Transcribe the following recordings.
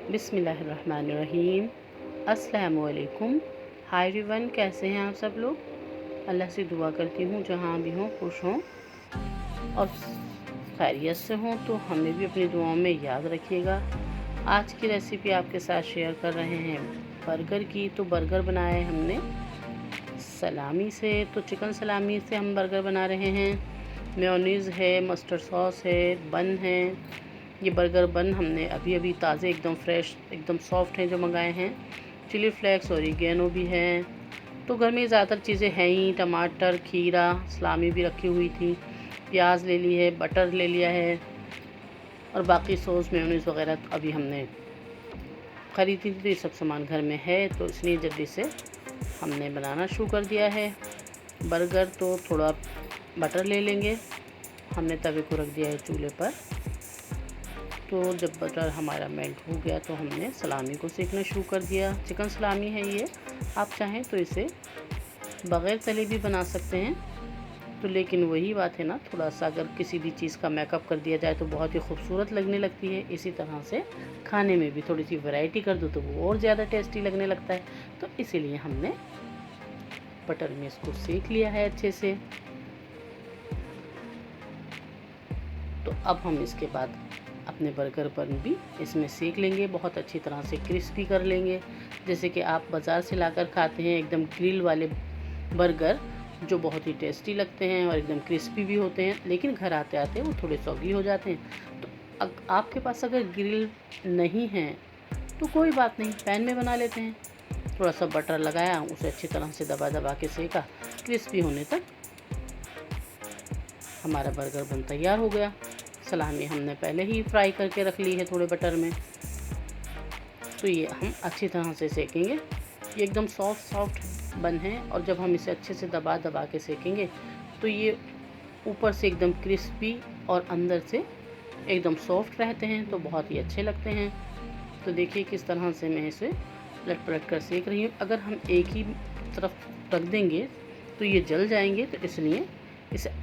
बिस्मिल्लाहिर्रहमानिर्रहीम। अस्सलामु अलैकुम। हाय एवरीवन, कैसे हैं आप सब लोग। अल्लाह से दुआ करती हूँ जहाँ भी हों खुश हों और खैरियत से हों। तो हमें भी अपनी दुआओं में याद रखिएगा। आज की रेसिपी आपके साथ शेयर कर रहे हैं बर्गर की। तो बर्गर बनाया है हमने सलामी से। तो चिकन सलामी से हम बर्गर बना रहे हैं। मेयोनीज़ है, मस्टर्ड सॉस है, बन है। ये बर्गर बन हमने अभी अभी ताज़े एकदम फ्रेश एकदम सॉफ्ट हैं जो मंगाए हैं। चिली फ्लेक्स, ओरिगेनो भी है। तो घर में ज़्यादातर चीज़ें हैं ही। टमाटर, खीरा, सलामी भी रखी हुई थी, प्याज ले ली है, बटर ले लिया है और बाकी सॉस मेयोनीज़ वगैरह तो अभी हमने ख़रीदी थी। तो ये सब सामान घर में है, तो इसलिए जल्दी से हमने बनाना शुरू कर दिया है बर्गर। तो थोड़ा बटर ले लेंगे। हमने तवे को रख दिया है चूल्हे पर। तो जब बटर हमारा मेल्ट हो गया तो हमने सलामी को सेकना शुरू कर दिया। चिकन सलामी है ये। आप चाहें तो इसे बग़ैर तले भी बना सकते हैं। तो लेकिन वही बात है ना, थोड़ा सा अगर किसी भी चीज़ का मेकअप कर दिया जाए तो बहुत ही खूबसूरत लगने लगती है। इसी तरह से खाने में भी थोड़ी सी वैरायटी कर दो तो वो और ज़्यादा टेस्टी लगने लगता है। तो इसीलिए हमने बटर में इसको सेक लिया है अच्छे से। तो अब हम इसके बाद अपने बर्गर पर भी इसमें सेक लेंगे, बहुत अच्छी तरह से क्रिस्पी कर लेंगे। जैसे कि आप बाज़ार से लाकर खाते हैं एकदम ग्रिल वाले बर्गर, जो बहुत ही टेस्टी लगते हैं और एकदम क्रिस्पी भी होते हैं, लेकिन घर आते आते वो थोड़े सॉगी हो जाते हैं। तो आपके पास अगर ग्रिल नहीं है तो कोई बात नहीं, पैन में बना लेते हैं। थोड़ा सा बटर लगाया, उसे अच्छी तरह से दबा दबा के सेका, क्रिस्पी होने तक हमारा बर्गर बन तैयार हो गया। सलामी हमने पहले ही फ्राई करके रख ली है थोड़े बटर में। तो ये हम अच्छी तरह से सेकेंगे। ये एकदम सॉफ्ट बन है और जब हम इसे अच्छे से दबा दबा के सेकेंगे तो ये ऊपर से एकदम क्रिस्पी और अंदर से एकदम सॉफ्ट रहते हैं, तो बहुत ही अच्छे लगते हैं। तो देखिए किस तरह से मैं इसे पलट पलट कर सेक रही हूँ। अगर हम एक ही तरफ रख देंगे तो ये जल जाएंगे, तो इसलिए इसे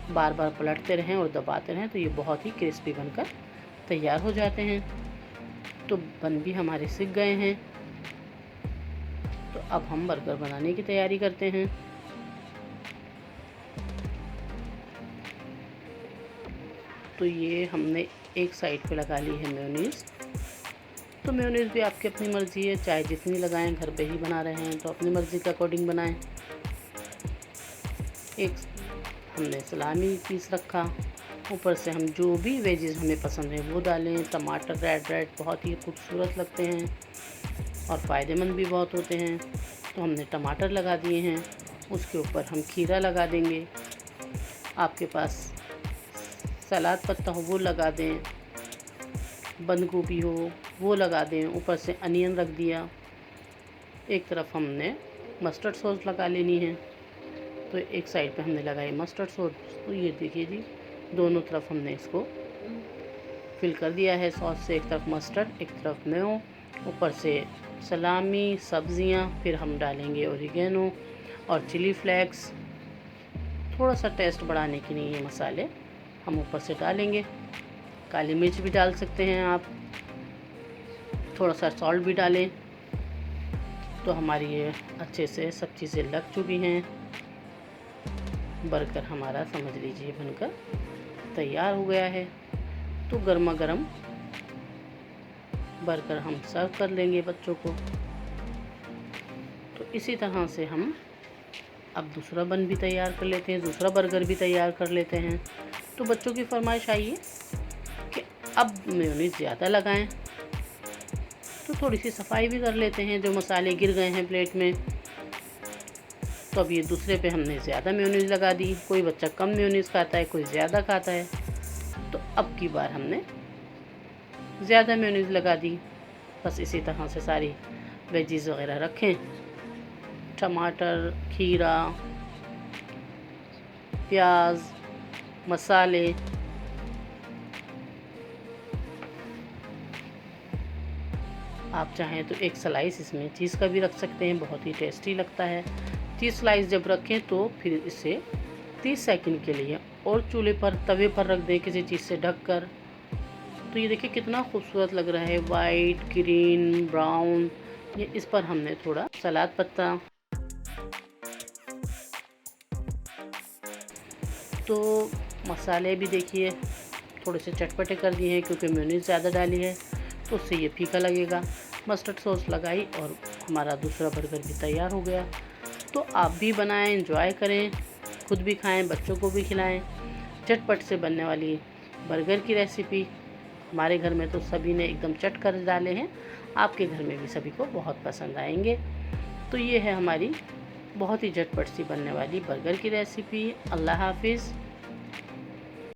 बार बार पलटते रहें और दबाते रहें, तो ये बहुत ही क्रिस्पी बनकर तैयार हो जाते हैं। तो बन भी हमारे सिक गए हैं। तो अब हम बर्गर बनाने की तैयारी करते हैं। तो ये हमने एक साइड पे लगा ली है मेयोनीज़। तो मेयोनीज़ भी आपकी अपनी मर्ज़ी है, चाहे जितनी लगाएं। घर पे ही बना रहे हैं तो अपनी मर्ज़ी के अकॉर्डिंग बनाएं। एक हमने सलामी पीस रखा, ऊपर से हम जो भी वेजेस हमें पसंद है वो डालें। टमाटर रेड रेड बहुत ही खूबसूरत लगते हैं और फ़ायदेमंद भी बहुत होते हैं। तो हमने टमाटर लगा दिए हैं, उसके ऊपर हम खीरा लगा देंगे। आपके पास सलाद पत्ता हो वो लगा दें, बंद गोभी हो वो लगा दें। ऊपर से अनियन रख दिया। एक तरफ हमने मस्टर्ड सॉस लगा लेनी है, तो एक साइड पे हमने लगाई मस्टर्ड सॉस। तो ये देखिए जी, दोनों तरफ हमने इसको फिल कर दिया है सॉस से। एक तरफ मस्टर्ड, एक तरफ मेयो, ऊपर से सलामी, सब्जियां, फिर हम डालेंगे ओरिगेनो और चिली फ्लेक्स। थोड़ा सा टेस्ट बढ़ाने के लिए ये मसाले हम ऊपर से डालेंगे। काली मिर्च भी डाल सकते हैं आप, थोड़ा सा सॉल्ट भी डालें। तो हमारी ये अच्छे से सब चीज़ें लग चुकी हैं। बर्गर हमारा समझ लीजिए बनकर तैयार हो गया है। तो गर्मा गर्म बर्गर हम सर्व कर लेंगे बच्चों को। तो इसी तरह से हम अब दूसरा बन भी तैयार कर लेते हैं, दूसरा बर्गर भी तैयार कर लेते हैं। तो बच्चों की फरमाइश आई है कि अब मेयोनीज़ ज़्यादा लगाएं, तो थोड़ी सी सफाई भी कर लेते हैं। जो मसाले गिर गए हैं प्लेट में, तो अब ये दूसरे पे हमने ज़्यादा मेयोनीज़ लगा दी। कोई बच्चा कम मेयोनीज़ खाता है, कोई ज़्यादा खाता है। तो अब की बार हमने ज़्यादा मेयोनीज़ लगा दी। बस इसी तरह से सारी वेजीज़ वगैरह रखें, टमाटर, खीरा, प्याज, मसाले। आप चाहें तो एक स्लाइस इसमें चीज़ का भी रख सकते हैं, बहुत ही टेस्टी लगता है। चीज़ स्लाइस जब रखें तो फिर इसे 30 सेकंड के लिए और चूल्हे पर तवे पर रख दें किसी चीज़ से ढक कर। तो ये देखिए कितना खूबसूरत लग रहा है, वाइट, ग्रीन, ब्राउन। ये इस पर हमने थोड़ा सलाद पत्ता, तो मसाले भी देखिए थोड़े से चटपटे कर दिए हैं क्योंकि मेयोनीज़ ज़्यादा डाली है तो उससे ये फीका लगेगा। मस्टर्ड सॉस लगाई और हमारा दूसरा बर्गर भी तैयार हो गया। तो आप भी बनाएं, एंजॉय करें, खुद भी खाएं, बच्चों को भी खिलाएं। झटपट से बनने वाली बर्गर की रेसिपी हमारे घर में तो सभी ने एकदम चट कर डाले हैं। आपके घर में भी सभी को बहुत पसंद आएंगे। तो ये है हमारी बहुत ही झटपट सी बनने वाली बर्गर की रेसिपी। अल्लाह हाफिज़।